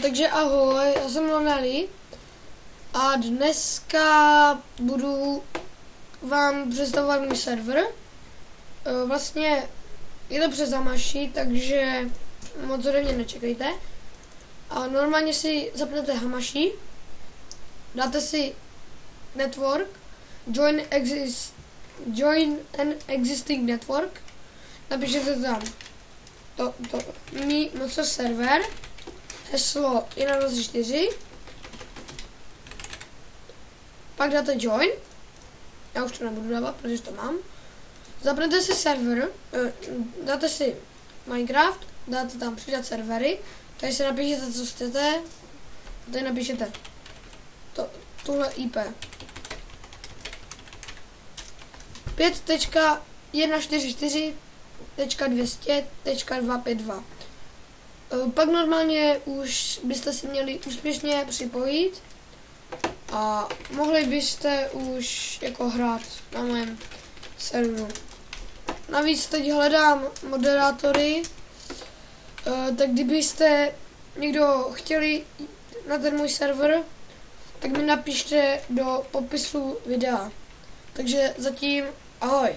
Takže ahoj, já jsem Lonely a dneska budu vám představovat můj server. Vlastně je to přes Hamashi, takže moc ode mě nečekejte. A normálně si zapnete Hamashi, dáte si network, join an existing network, napíšete tam moco server, heslo 124, pak dáte join, já už to nebudu dávat, protože to mám, zapnete si server, dáte si Minecraft, dáte tam přidat servery, tady si napíšete, co chcete, tady napíšete tuhle IP 5.144.200.252. Pak normálně už byste si měli úspěšně připojit a mohli byste už jako hrát na mém serveru. Navíc teď hledám moderátory, tak kdybyste někdo chtěli na ten můj server, tak mi napište do popisu videa. Takže zatím ahoj.